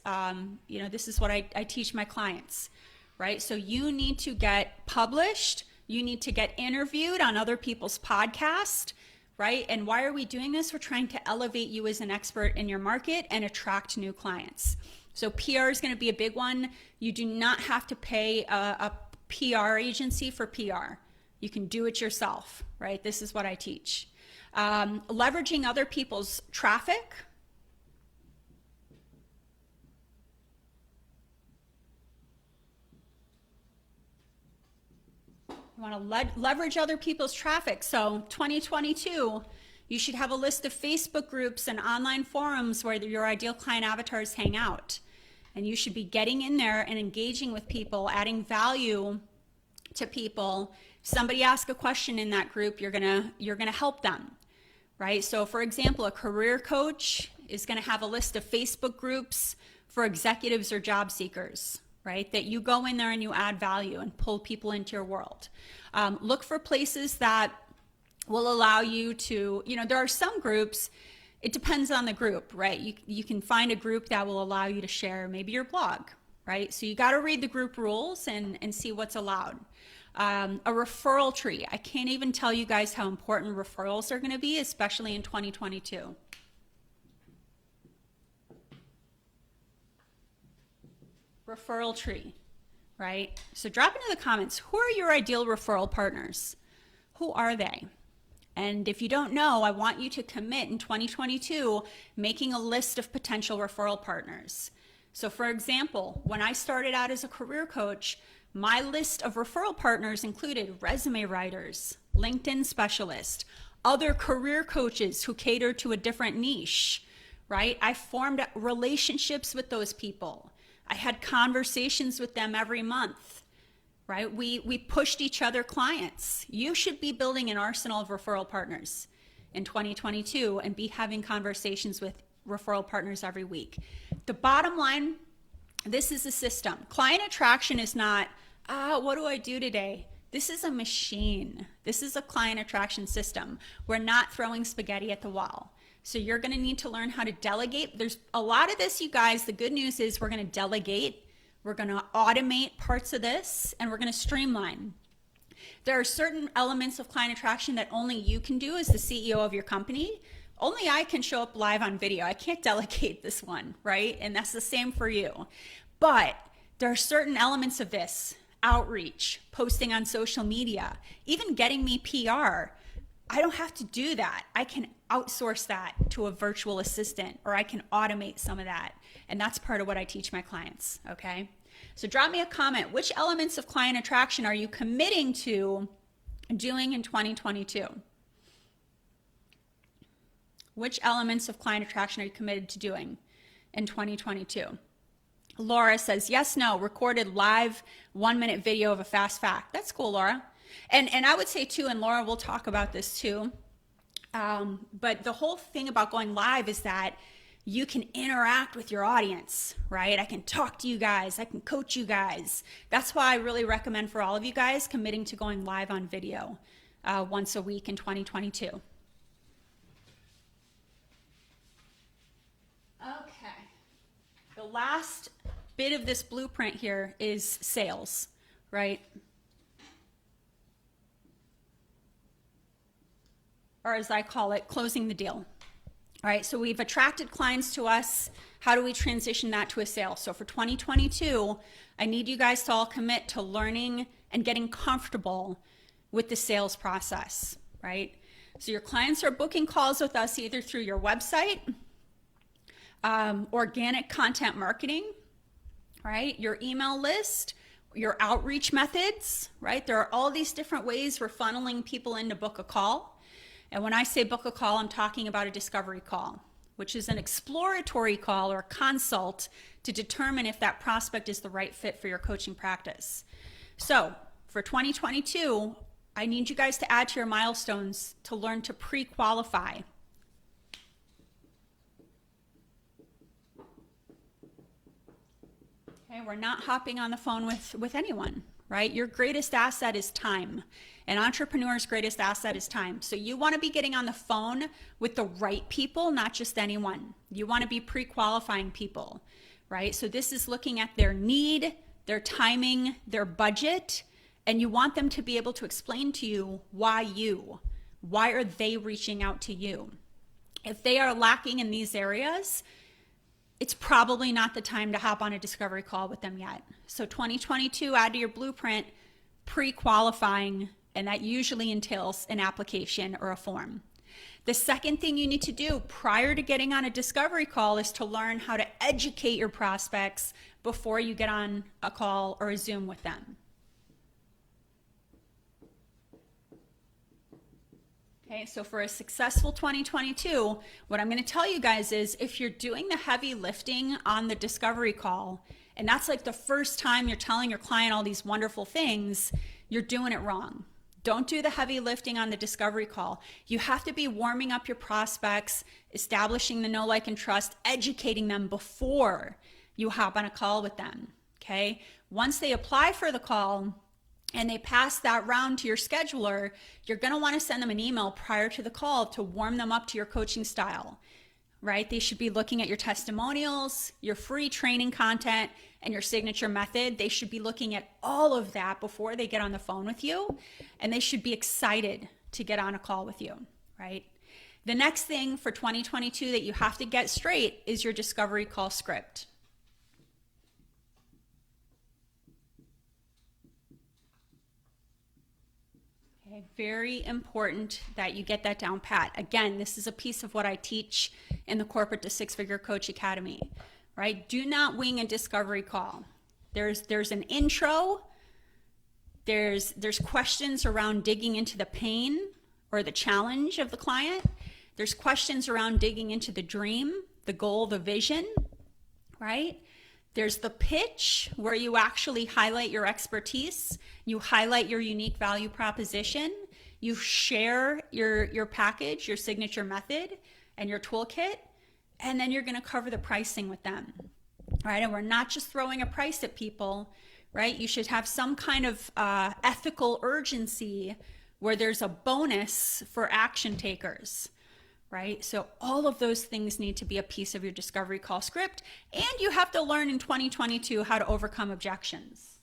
[SPEAKER 1] This is what I teach my clients, right? So you need to get published. You need to get interviewed on other people's podcasts, right? And why are we doing this? We're trying to elevate you as an expert in your market and attract new clients. So PR is going to be a big one. You do not have to pay a PR agency for PR. You can do it yourself, right? This is what I teach. Leveraging other people's traffic. You want to leverage other people's traffic. So 2022, you should have a list of Facebook groups and online forums where your ideal client avatars hang out. And you should be getting in there and engaging with people, adding value to people. If somebody asks a question in that group, you're gonna help them, right? So for example, a career coach is gonna have a list of Facebook groups for executives or job seekers, right? That you go in there and you add value and pull people into your world. Look for places that will allow you to, there are some groups, it depends on the group, right? You can find a group that will allow you to share maybe your blog, right? So you got to read the group rules and see what's allowed. A referral tree. I can't even tell you guys how important referrals are going to be, especially in 2022. Referral tree, right? So drop into the comments, who are your ideal referral partners? Who are they? And if you don't know, I want you to commit in 2022, making a list of potential referral partners. So for example, when I started out as a career coach, my list of referral partners included resume writers, LinkedIn specialists, other career coaches who cater to a different niche, right? I formed relationships with those people. I had conversations with them every month, right? We pushed each other clients. You should be building an arsenal of referral partners in 2022 and be having conversations with referral partners every week. The bottom line, this is a system. Client attraction is not, what do I do today? This is a machine. This is a client attraction system. We're not throwing spaghetti at the wall. So you're going to need to learn how to delegate. There's a lot of this, you guys. The good news is we're going to delegate. We're going to automate parts of this, and we're going to streamline. There are certain elements of client attraction that only you can do as the CEO of your company. Only I can show up live on video. I can't delegate this one, right? And that's the same for you. But there are certain elements of this, outreach, posting on social media, even getting me PR. I don't have to do that. I can outsource that to a virtual assistant, or I can automate some of that. And that's part of what I teach my clients, okay? So drop me a comment. Which elements of client attraction are you committing to doing in 2022? Which elements of client attraction are you committed to doing in 2022? Laura says, yes, no, recorded live 1-minute video of a fast fact. That's cool, Laura. And I would say too, and Laura will talk about this too, but the whole thing about going live is that you can interact with your audience, right? I can talk to you guys. I can coach you guys. That's why I really recommend for all of you guys committing to going live on video once a week in 2022. Okay. The last bit of this blueprint here is sales, right? Or as I call it, closing the deal. All right, so we've attracted clients to us. How do we transition that to a sale? So for 2022, I need you guys to all commit to learning and getting comfortable with the sales process, right? So your clients are booking calls with us either through your website, organic content marketing, right? Your email list, your outreach methods, right? There are all these different ways we're funneling people in to book a call. And when I say book a call, I'm talking about a discovery call, which is an exploratory call or consult to determine if that prospect is the right fit for your coaching practice. So for 2022, I need you guys to add to your milestones to learn to pre-qualify. Okay, we're not hopping on the phone with anyone, right? Your greatest asset is time. An entrepreneur's greatest asset is time. So you want to be getting on the phone with the right people, not just anyone. You want to be pre-qualifying people, right? So this is looking at their need, their timing, their budget, and you want them to be able to explain to you why are they reaching out to you? If they are lacking in these areas, it's probably not the time to hop on a discovery call with them yet. So 2022, add to your blueprint, pre-qualifying, and that usually entails an application or a form. The second thing you need to do prior to getting on a discovery call is to learn how to educate your prospects before you get on a call or a Zoom with them. Okay, so for a successful 2022, what I'm going to tell you guys is if you're doing the heavy lifting on the discovery call, and that's like the first time you're telling your client all these wonderful things, you're doing it wrong. Don't do the heavy lifting on the discovery call. You have to be warming up your prospects, establishing the know, like, and trust, educating them before you hop on a call with them, okay? Once they apply for the call, and they pass that round to your scheduler, you're going to want to send them an email prior to the call to warm them up to your coaching style, right? They should be looking at your testimonials, your free training content, and your signature method. They should be looking at all of that before they get on the phone with you, and they should be excited to get on a call with you, right? The next thing for 2022 that you have to get straight is your discovery call script. Very important that you get that down pat. Again, this is a piece of what I teach in the Corporate to Six-Figure Coach Academy, right? Do not wing a discovery call. There's an intro. There's questions around digging into the pain or the challenge of the client. There's questions around digging into the dream, the goal, the vision, right? There's the pitch where you actually highlight your expertise, you highlight your unique value proposition, you share your package, your signature method, and your toolkit, and then you're going to cover the pricing with them, right? And we're not just throwing a price at people, right? You should have some kind of ethical urgency where there's a bonus for action takers. Right? So all of those things need to be a piece of your discovery call script, and you have to learn in 2022 how to overcome objections.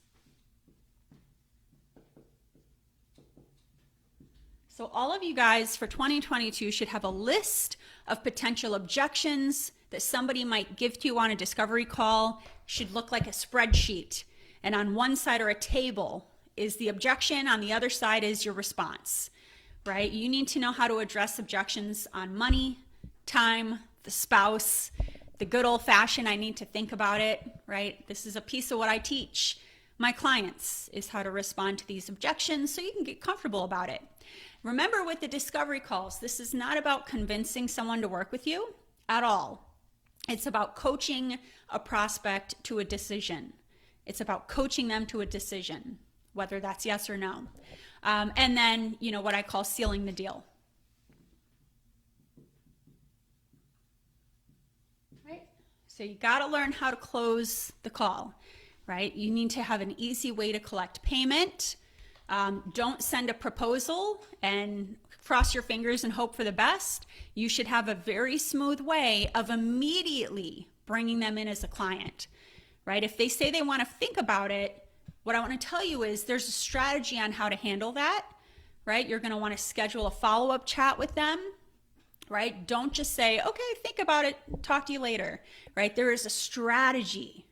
[SPEAKER 1] So all of you guys for 2022 should have a list of potential objections that somebody might give to you on a discovery call. Should look like a spreadsheet, and on one side or a table is the objection, on the other side is your response. Right? You need to know how to address objections on money, time, the spouse, the good old fashioned, I need to think about it, right? This is a piece of what I teach my clients is how to respond to these objections so you can get comfortable about it. Remember with the discovery calls, this is not about convincing someone to work with you at all. It's about coaching a prospect to a decision. It's about coaching them to a decision, whether that's yes or no. And then, what I call sealing the deal. Right? So you got to learn how to close the call, right? You need to have an easy way to collect payment. Don't send a proposal and cross your fingers and hope for the best. You should have a very smooth way of immediately bringing them in as a client, right? If they say they want to think about it, what I want to tell you is there's a strategy on how to handle that, right? You're going to want to schedule a follow-up chat with them, right? Don't just say, okay, think about it, talk to you later, right? There is a strategy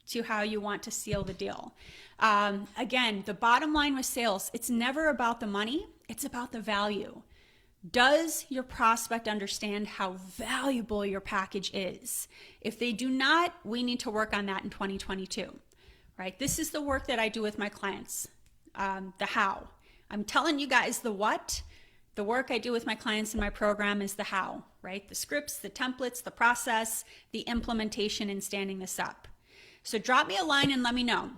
[SPEAKER 1] to how you want to seal the deal. Again, the bottom line with sales, it's never about the money, it's about the value. Does your prospect understand how valuable your package is? If they do not, we need to work on that in 2022. Right? This is the work that I do with my clients, the how. I'm telling you guys the what. The work I do with my clients in my program is the how, right? The scripts, the templates, the process, the implementation, and standing this up. So drop me a line and let me know.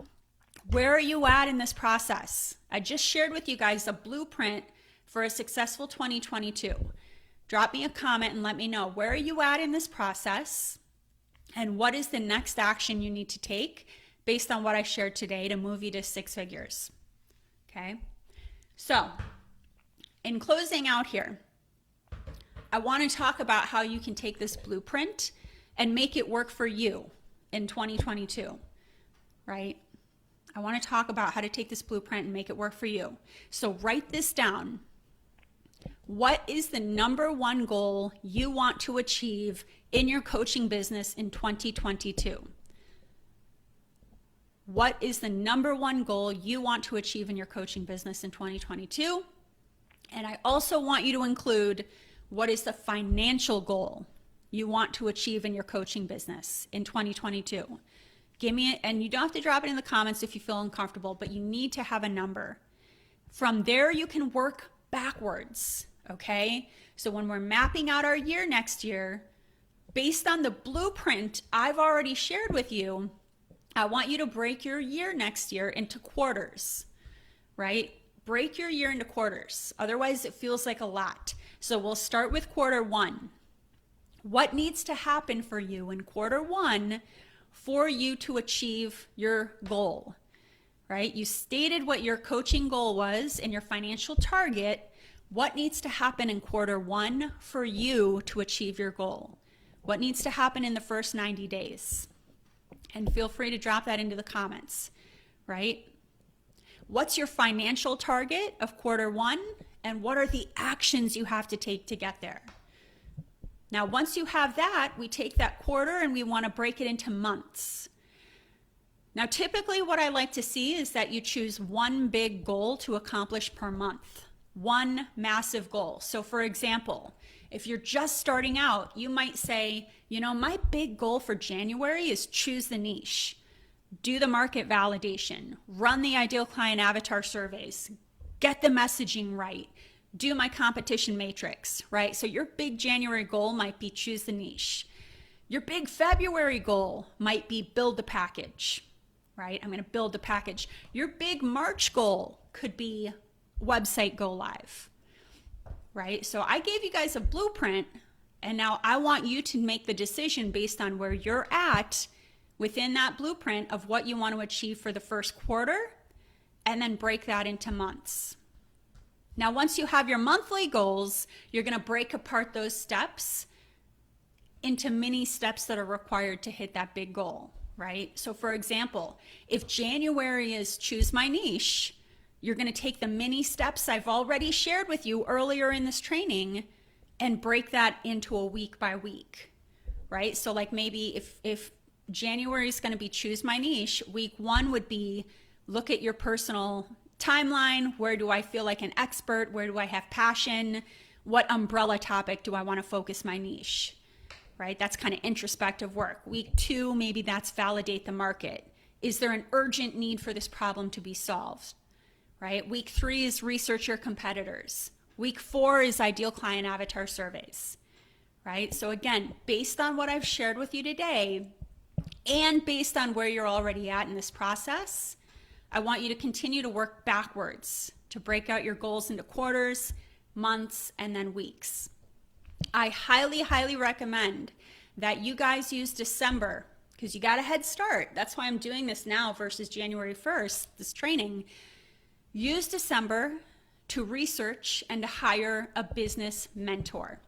[SPEAKER 1] Where are you at in this process? I just shared with you guys a blueprint for a successful 2022. Drop me a comment and let me know, where are you at in this process? And what is the next action you need to take based on what I shared today to move you to 6 figures? Okay. So in closing out here, I want to talk about how you can take this blueprint and make it work for you in 2022, right? I want to talk about how to take this blueprint and make it work for you. So write this down. What is the number one goal you want to achieve in your coaching business in 2022? What is the number one goal you want to achieve in your coaching business in 2022? And I also want you to include, what is the financial goal you want to achieve in your coaching business in 2022? Give me it, and you don't have to drop it in the comments if you feel uncomfortable, but you need to have a number. From there, you can work backwards, okay? So when we're mapping out our year next year, based on the blueprint I've already shared with you, I want you to break your year next year into quarters, right? Break your year into quarters. Otherwise, it feels like a lot. So we'll start with quarter one. What needs to happen for you in quarter one for you to achieve your goal, right? You stated what your coaching goal was and your financial target. What needs to happen in quarter one for you to achieve your goal? What needs to happen in the first 90 days? And feel free to drop that into the comments, right? What's your financial target of quarter one? And what are the actions you have to take to get there? Now, once you have that, we take that quarter and we want to break it into months. Now, typically what I like to see is that you choose one big goal to accomplish per month, one massive goal. So for example, if you're just starting out, you might say, my big goal for January is choose the niche, do the market validation, run the ideal client avatar surveys, get the messaging right, do my competition matrix, right? So your big January goal might be choose the niche. Your big February goal might be build the package, right? I'm going to build the package. Your big March goal could be website go live, right? So I gave you guys a blueprint, and now I want you to make the decision based on where you're at within that blueprint of what you want to achieve for the first quarter, and then break that into months. Now, once you have your monthly goals, you're going to break apart those steps into mini steps that are required to hit that big goal, right? So for example, if January is choose my niche, you're going to take the mini steps I've already shared with you earlier in this training and break that into a week by week, right? So like maybe if January is going to be choose my niche, week 1 would be look at your personal timeline. Where do I feel like an expert? Where do I have passion? What umbrella topic do I want to focus my niche, right? That's kind of introspective work. Week 2, maybe that's validate the market. Is there an urgent need for this problem to be solved, right? Week 3 is research your competitors. Week 4 is ideal client avatar surveys, right? So again, based on what I've shared with you today and based on where you're already at in this process, I want you to continue to work backwards to break out your goals into quarters, months, and then weeks. I highly, highly recommend that you guys use December because you got a head start. That's why I'm doing this now versus January 1st, this training. Use December to research and to hire a business mentor.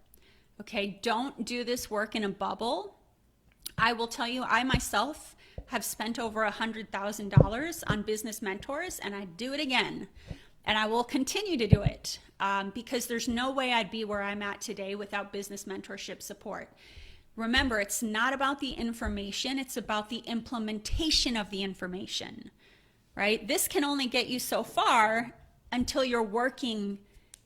[SPEAKER 1] Okay, don't do this work in a bubble. I will tell you, I myself have spent over $100,000 on business mentors, and I do it again. And I will continue to do it because there's no way I'd be where I'm at today without business mentorship support. Remember, it's not about the information, it's about the implementation of the information, right? This can only get you so far until you're working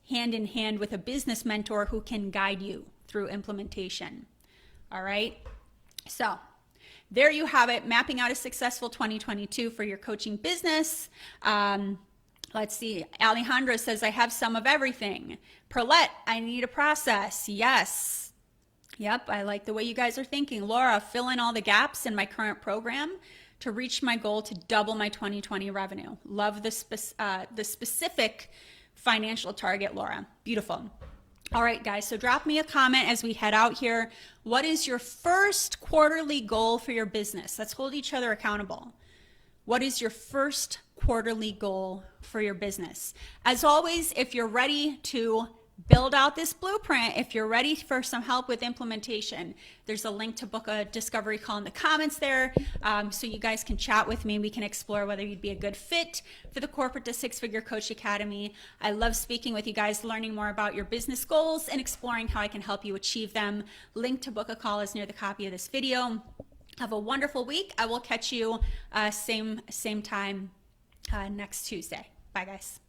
[SPEAKER 1] hand in hand with a business mentor who can guide you through implementation. All right? So there you have it, mapping out a successful 2022 for your coaching business. Let's see. Alejandra says, I have some of everything. Perlette, I need a process. Yes. Yep, I like the way you guys are thinking. Laura, fill in all the gaps in my current program to reach my goal to double my 2020 revenue. Love the specific financial target, Laura. Beautiful. All right, guys, so drop me a comment as we head out here. What is your first quarterly goal for your business? Let's hold each other accountable. What is your first quarterly goal for your business? As always, if you're ready to build out this blueprint, if you're ready for some help with implementation, there's a link to book a discovery call in the comments there, so you guys can chat with me. We can explore whether you'd be a good fit for the Corporate to Six Figure Coach Academy. I love speaking with you guys, learning more about your business goals and exploring how I can help you achieve them. Link to book a call is near the copy of this video. Have a wonderful week. I will catch you same time next Tuesday. Bye, guys.